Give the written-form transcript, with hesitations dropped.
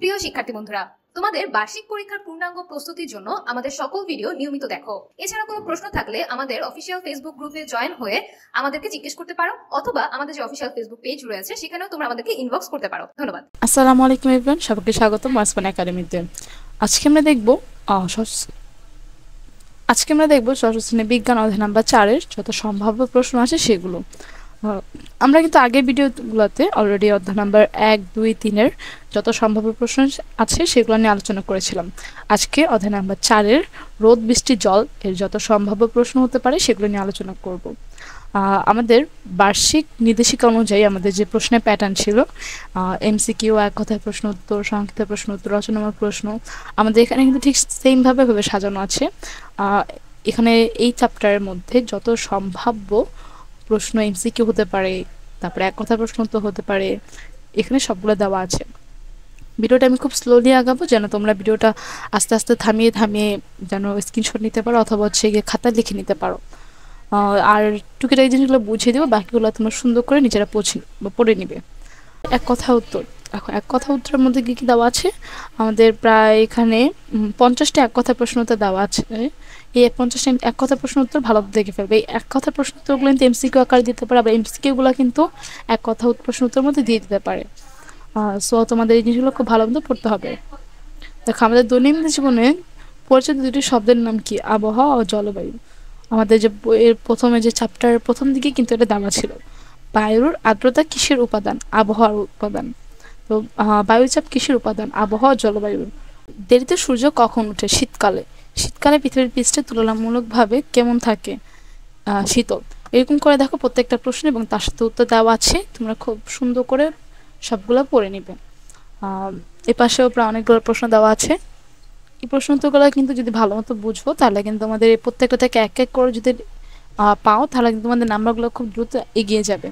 প্রিয় শিক্ষার্থী বন্ধুরা, তোমাদের বার্ষিক পরীক্ষার পূর্ণাঙ্গ প্রস্তুতির জন্য আমাদের সকল ভিডিও নিয়মিত দেখো। এছাড়া কোনো প্রশ্ন থাকলে আমাদের অফিসিয়াল ফেসবুক গ্রুপে জয়েন হয়ে আমাদেরকে জিজ্ঞেস করতে পারো, অথবা আমাদের যে অফিসিয়াল ফেসবুক পেজ রয়েছে সেখানেও তোমরা আমাদেরকে ইনবক্স করতে পারো। ধন্যবাদ। আসসালামু আলাইকুম এভরিওয়ান, সবাইকে স্বাগতম মাসপান একাডেমিতে। আজকে আমরা দেখব ষষ্ঠ শ্রেণী বিজ্ঞান অধ্যায় নাম্বার 4-এর যত সম্ভাব্য প্রশ্ন আছে সেগুলো। আমরা কিন্তু আগের ভিডিওগুলোতে অলরেডি অধ্যায় নাম্বার 1, 2, 3-এর যত সম্ভাব্য প্রশ্ন আছে সেগুলো নিয়ে আলোচনা করেছিলাম। আজকে অধ্যায় নাম্বার 4-এর রোদ বৃষ্টি জল এর যত সম্ভাব্য প্রশ্ন হতে পারে সেগুলো নিয়ে আলোচনা করব। আমাদের বার্ষিক নির্দেশিকা অনুযায়ী আমাদের যে প্রশ্নের প্যাটার্ন ছিল, এমসিকিউ, এক কথায় প্রশ্ন উত্তর, সংক্ষিপ্ত প্রশ্ন উত্তর, রচনামূলক প্রশ্ন, আমাদের এখানে কিন্তু ঠিক সেমভাবে সাজানো আছে। এখানে এই চ্যাপ্টারের মধ্যে যত সম্ভাব্য প্রশ্ন এমসিকিউ হতে পারে, তারপরে এক কথা প্রশ্ন উত্তর হতে পারে, এখানে সবগুলো দেওয়া আছে। ভিডিওটা আমি খুব স্লোলি আগাবো যেন তোমরা ভিডিওটা আস্তে আস্তে থামিয়ে যেন স্ক্রিনশট নিতে পারো, অথবা গিয়ে খাতায় লিখে নিতে পারো। আর টুকিটাকি জিনিসগুলো বুঝিয়ে দেবো, বাকিগুলো তোমরা সুন্দর করে নিজেরা পড়ে নিবে। এক কথা উত্তর, এখন এক কথা উত্তরের মধ্যে কী কী দেওয়া আছে, আমাদের প্রায় এখানে 50টা এক কথা প্রশ্ন উত্তর দেওয়া আছে। এই 50টা এক কথা প্রশ্ন উত্তর ভালো দেখে ফেলবে। এই এক কথা প্রশ্ন উত্তরগুলো কিন্তু এমসিকিউ আকারে দিতে পারে, আবার এমসিকিউগুলো কিন্তু এক কথা প্রশ্ন উত্তরের মধ্যে দিয়ে দিতে পারে। সো তোমাদের এই জিনিসগুলো খুব ভালো মতো পড়তে হবে। দেখো, আমাদের দৈনন্দিন জীবনে পরিচিত দুটি শব্দের নাম কি? আবহাওয়া ও জলবায়ু। আমাদের যে বইয়ের প্রথমে যে চ্যাপ্টারের প্রথম দিকে কিন্তু এটা দেওয়া ছিল। বায়ুর আর্দ্রতা কিসের উপাদান? আবহাওয়ার উপাদান। তো বায়ুচাপ কিসের উপাদান? আবহাওয়া জলবায়ুর। দেরিতে সূর্য কখন ওঠে? শীতকালে। শীতকালে পৃথিবীর পৃষ্ঠে তুলনামূলকভাবে কেমন থাকে? শীতল। এরকম করে দেখো প্রত্যেকটা প্রশ্ন এবং তার সাথে উত্তর দেওয়া আছে, তোমরা খুব সুন্দর করে সবগুলো পড়ে নিবে। এ পাশেও প্রায় অনেকগুলো প্রশ্ন দেওয়া আছে। এই প্রশ্ন উত্তরগুলো কিন্তু যদি ভালো মতো বুঝবো তাহলে কিন্তু আমাদের এই প্রত্যেকটা থেকে এক এক করে যদি পাও তাহলে কিন্তু তোমাদের নাম্বারগুলো খুব দ্রুত এগিয়ে যাবে।